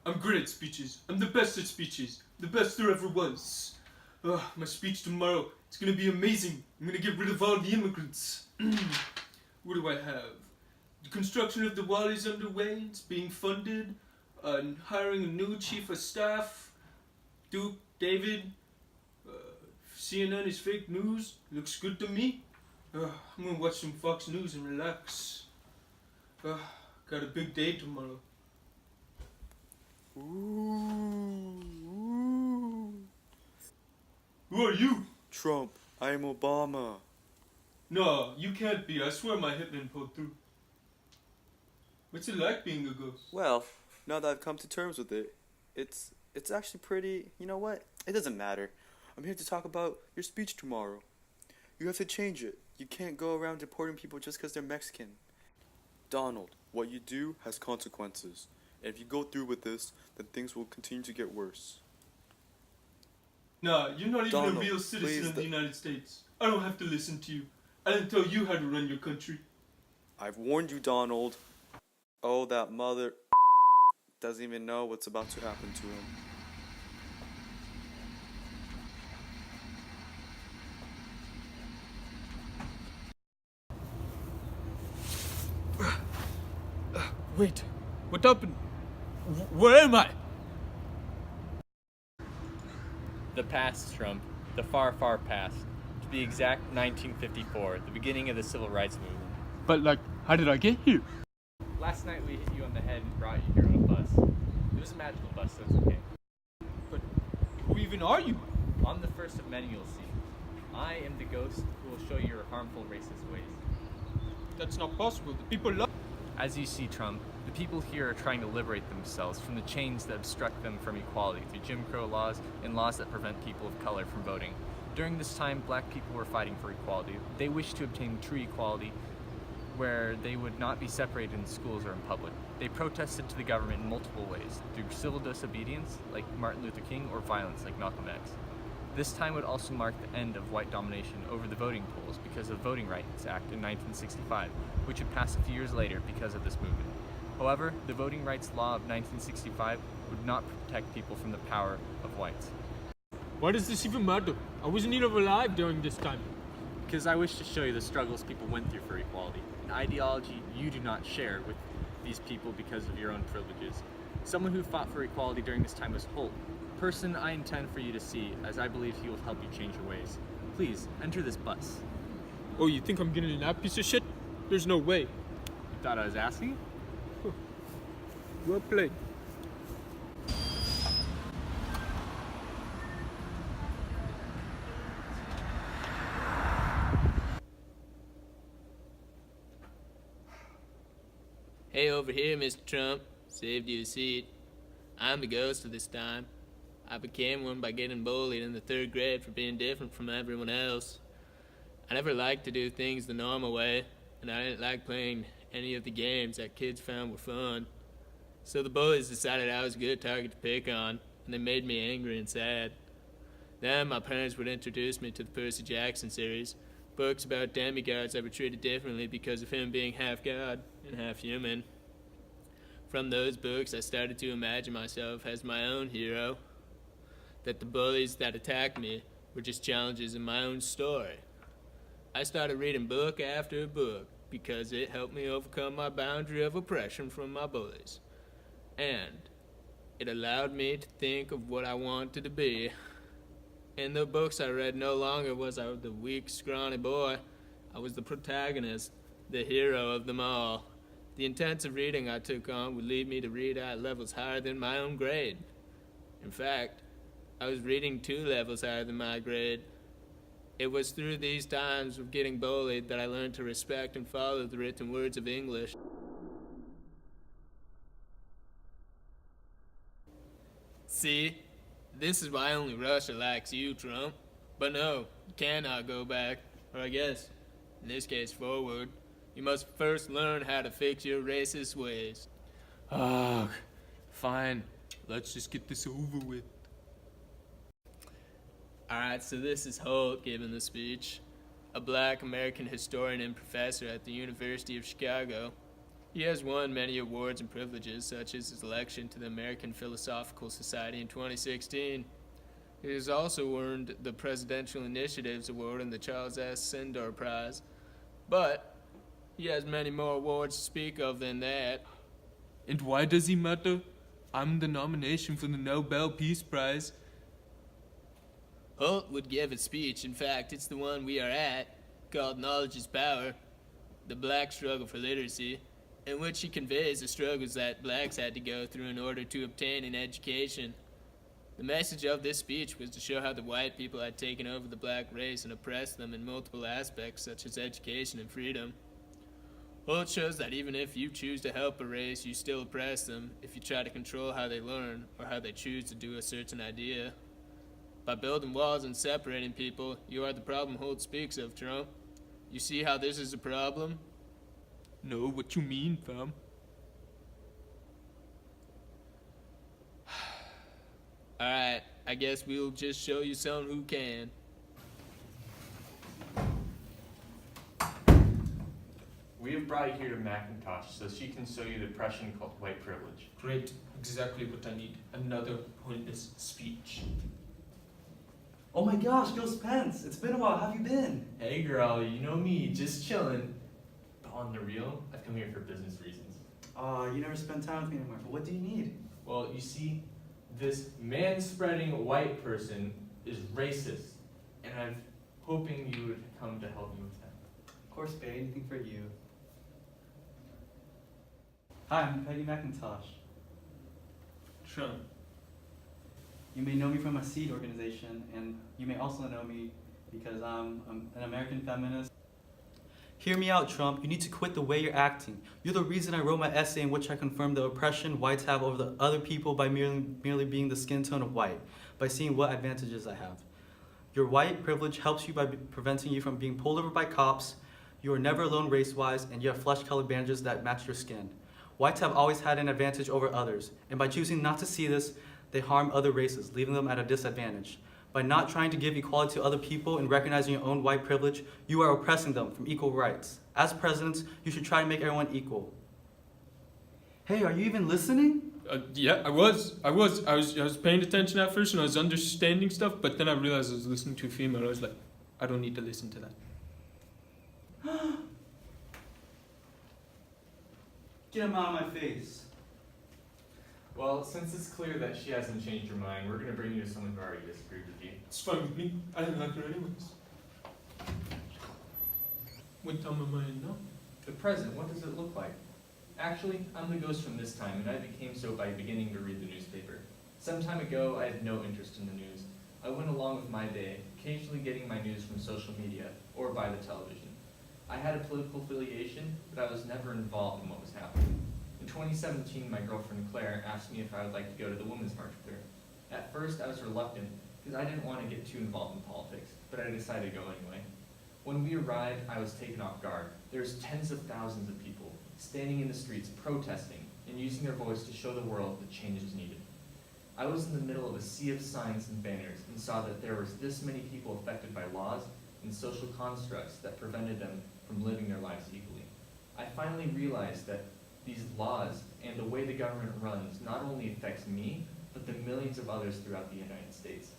I'm great at speeches. I'm the best at speeches. The best there ever was. My speech tomorrow, it's gonna be amazing. I'm gonna get rid of all the immigrants. What do I have? The construction of the wall is underway. It's being funded. Hiring a new chief of staff. Duke David. CNN is fake news. Looks good to me. I'm gonna watch some Fox News and relax. Got a big day tomorrow. Ooh. Who are you? Trump, I am Obama. No, you can't be. I swear my hitman pulled through. What's it like being a ghost? Well, now that I've come to terms with it, it's actually pretty, you know what? It doesn't matter. I'm here to talk about your speech tomorrow. You have to change it. You can't go around deporting people just because they're Mexican. Donald, what you do has consequences. And if you go through with this, then things will continue to get worse. Nah, you're not even Donald, a real citizen please, of the United States. I don't have to listen to you. I didn't tell you how to run your country. I've warned you, Donald. Oh, that mother doesn't even know what's about to happen to him. Wait, what happened? Where am I? The past, Trump. The far, far past. To be exact, 1954, the beginning of the Civil Rights Movement. But how did I get here? Last night we hit you on the head and brought you here on a bus. It was a magical bus, so it's okay. But who even are you? On the first of many you'll see. I am the ghost who will show you your harmful racist ways. That's not possible. The people love. As you see, Trump, the people here are trying to liberate themselves from the chains that obstruct them from equality through Jim Crow laws and laws that prevent people of color from voting. During this time, black people were fighting for equality. They wished to obtain true equality where they would not be separated in schools or in public. They protested to the government in multiple ways, through civil disobedience, like Martin Luther King, or violence, like Malcolm X. This time would also mark the end of white domination over the voting polls because of the Voting Rights Act in 1965, which would pass a few years later because of this movement. However, the Voting Rights Law of 1965 would not protect people from the power of whites. Why does this even matter? I wasn't even alive during this time. Because I wish to show you the struggles people went through for equality, an ideology you do not share with these people because of your own privileges. Someone who fought for equality during this time was Holt, a person I intend for you to see, as I believe he will help you change your ways. Please, enter this bus. Oh, you think I'm getting in that piece of shit? There's no way. You thought I was asking? Well played. Hey, over here, Mr. Trump. Saved you a seat. I'm the ghost of this time. I became one by getting bullied in the 3rd grade for being different from everyone else. I never liked to do things the normal way, and I didn't like playing any of the games that kids found were fun. So the bullies decided I was a good target to pick on, and they made me angry and sad. Then my parents would introduce me to the Percy Jackson series, books about demigods that were treated differently because of him being half god and half human. From those books, I started to imagine myself as my own hero, that the bullies that attacked me were just challenges in my own story. I started reading book after book because it helped me overcome my boundary of oppression from my bullies. And it allowed me to think of what I wanted to be. In the books I read, no longer was I the weak, scrawny boy. I was the protagonist, the hero of them all. The intensive reading I took on would lead me to read at levels higher than my own grade. In fact, I was reading 2 levels higher than my grade. It was through these times of getting bullied that I learned to respect and follow the written words of English. See? This is why only Russia likes you, Trump. But no, you cannot go back. Or I guess, in this case, forward. You must first learn how to fix your racist ways. Fine. Let's just get this over with. Alright, so this is Holt giving the speech. A black American historian and professor at the University of Chicago. He has won many awards and privileges, such as his election to the American Philosophical Society in 2016. He has also earned the Presidential Initiatives Award and the Charles S. Sandor Prize. But he has many more awards to speak of than that. And why does he matter? I'm the nomination for the Nobel Peace Prize. Holt would give a speech, in fact, it's the one we are at, called Knowledge is Power, the Black Struggle for Literacy, in which he conveys the struggles that blacks had to go through in order to obtain an education. The message of this speech was to show how the white people had taken over the black race and oppressed them in multiple aspects such as education and freedom. Holt shows that even if you choose to help a race, you still oppress them if you try to control how they learn or how they choose to do a certain idea. By building walls and separating people, you are the problem Holt speaks of, Trump. You see how this is a problem? No, what you mean, fam? Alright, I guess we'll just show you someone who can. We have brought you here to Macintosh so she can show you the oppression called white privilege. Great, exactly what I need. Another pointless speech. Oh my gosh, Ghost Pence, it's been a while. How have you been? Hey girl, you know me, just chilling. But on the real, I've come here for business reasons. You never spend time with me anymore, but what do you need? Well, you see, this man-spreading white person is racist, and I'm hoping you would come to help me with that. Of course, babe, anything for you. Hi, I'm Peggy McIntosh. Trump. You may know me from my SEED organization, and you may also know me because I'm an American feminist. Hear me out, Trump. You need to quit the way you're acting. You're the reason I wrote my essay in which I confirmed the oppression whites have over the other people by merely being the skin tone of white, by seeing what advantages I have. Your white privilege helps you by preventing you from being pulled over by cops. You are never alone race-wise, and you have flesh-colored bandages that match your skin. Whites have always had an advantage over others, and by choosing not to see this, they harm other races, leaving them at a disadvantage. By not trying to give equality to other people and recognizing your own white privilege, you are oppressing them from equal rights. As presidents, you should try to make everyone equal. Hey, are you even listening? Yeah, I was paying attention at first and I was understanding stuff, but then I realized I was listening to a female. I was like, I don't need to listen to that. Get him out of my face. Well, since it's clear that she hasn't changed her mind, we're going to bring you to someone who already disagreed with you. It's fine with me. I didn't like her anyways. What time am I in now? The present, what does it look like? Actually, I'm the ghost from this time, and I became so by beginning to read the newspaper. Some time ago, I had no interest in the news. I went along with my day, occasionally getting my news from social media or by the television. I had a political affiliation, but I was never involved in what was happening. In 2017, my girlfriend Claire asked me if I would like to go to the Women's March with her. At first, I was reluctant, because I didn't want to get too involved in politics, but I decided to go anyway. When we arrived, I was taken off guard. There's tens of thousands of people standing in the streets protesting and using their voice to show the world that change is needed. I was in the middle of a sea of signs and banners and saw that there was this many people affected by laws and social constructs that prevented them from living their lives equally. I finally realized that these laws and the way the government runs not only affects me, but the millions of others throughout the United States.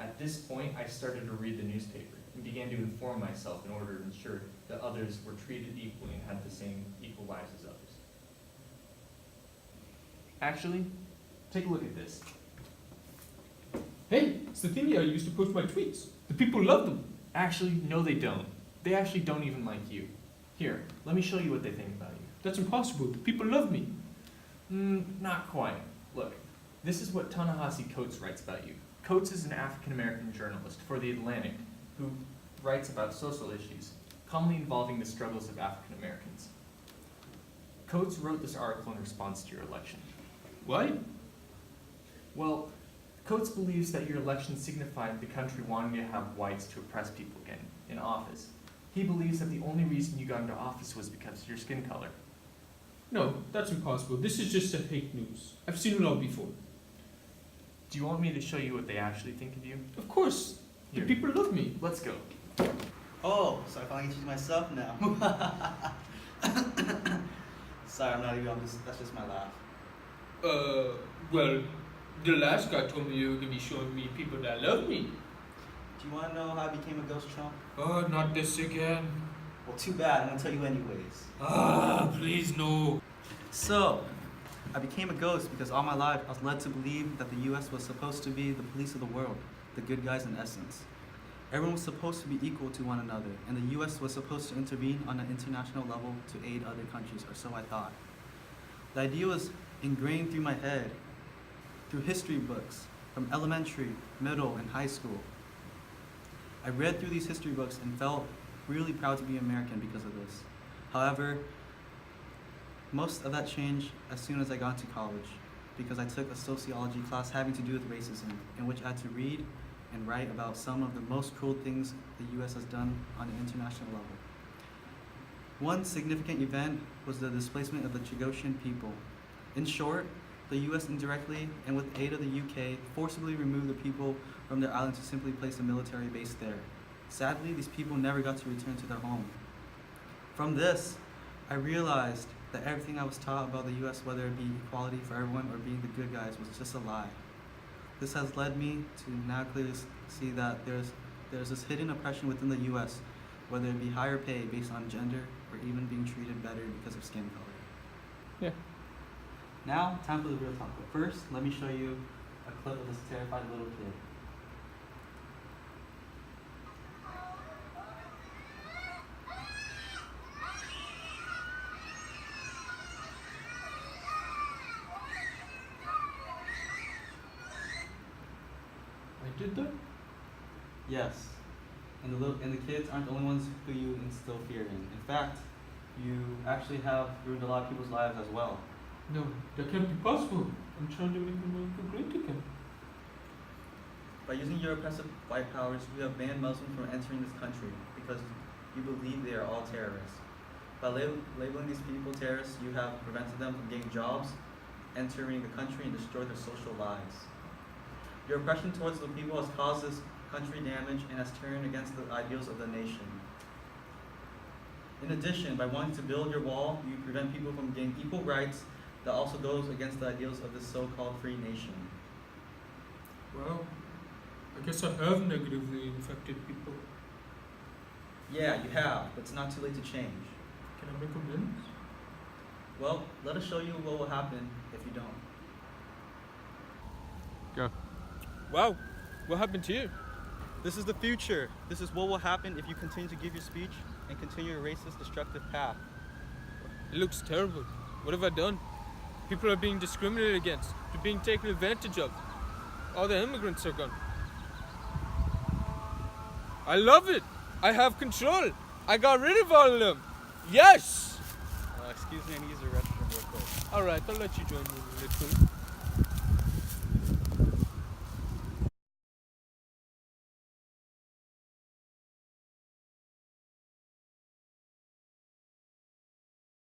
At this point, I started to read the newspaper and began to inform myself in order to ensure that others were treated equally and had the same equal lives as others. Actually, take a look at this. Hey, it's the thingy I used to post my tweets. The people love them. Actually, no they don't. They actually don't even like you. Here, let me show you what they think about you. That's impossible. The people love me. Not quite. Look, this is what Ta-Nehisi Coates writes about you. Coates is an African-American journalist for The Atlantic who writes about social issues, commonly involving the struggles of African Americans. Coates wrote this article in response to your election. Why? Well, Coates believes that your election signified the country wanting to have whites to oppress people again in office. He believes that the only reason you got into office was because of your skin color. No, that's impossible. This is just a fake news. I've seen it all before. Do you want me to show you what they actually think of you? Of course. Here. The people love me. Let's go. Oh, so I finally get to use myself now. Sorry, I'm not even. That's just my laugh. Well, the last guy told me you were gonna be showing me people that love me. Do you want to know how I became a ghost, Trump? Oh, not this again. Well, too bad. I'm gonna tell you anyways. Please no. So, I became a ghost because all my life I was led to believe that the U.S. was supposed to be the police of the world, the good guys in essence. Everyone was supposed to be equal to one another, and the U.S. was supposed to intervene on an international level to aid other countries, or so I thought. The idea was ingrained through my head, through history books, from elementary, middle, and high school. I read through these history books and felt really proud to be American because of this. However, most of that changed as soon as I got to college, because I took a sociology class having to do with racism, in which I had to read and write about some of the most cruel things the U.S. has done on an international level. One significant event was the displacement of the Chagosian people. In short, the U.S. indirectly, and with aid of the UK, forcibly removed the people from their island to simply place a military base there. Sadly, these people never got to return to their home. From this, I realized that everything I was taught about the U.S., whether it be equality for everyone or being the good guys, was just a lie. This has led me to now clearly see that there's this hidden oppression within the U.S., whether it be higher pay based on gender or even being treated better because of skin color. Yeah. Now, time for the real talk. But first, let me show you a clip of this terrified little kid. I did that? Yes. And the kids aren't the only ones who you instill fear in. In fact, you actually have ruined a lot of people's lives as well. No, that can't be possible. I'm trying to make America great again. By using your oppressive white powers, you have banned Muslims from entering this country because you believe they are all terrorists. By labeling these people terrorists, you have prevented them from getting jobs, entering the country, and destroyed their social lives. Your oppression towards the people has caused this country damage and has turned against the ideals of the nation. In addition, by wanting to build your wall, you prevent people from getting equal rights that also goes against the ideals of this so-called free nation. Well, I guess I have negatively infected people. Yeah, you have, but it's not too late to change. Can I make amends? Well, let us show you what will happen if you don't. Go. Wow, what happened to you? This is the future. This is what will happen if you continue to give your speech and continue your racist, destructive path. It looks terrible. What have I done? People are being discriminated against. They're being taken advantage of. All the immigrants are gone. I love it. I have control. I got rid of all of them. Yes! Excuse me, I need to use the restroom real quick. Alright, I'll let you join me really quick.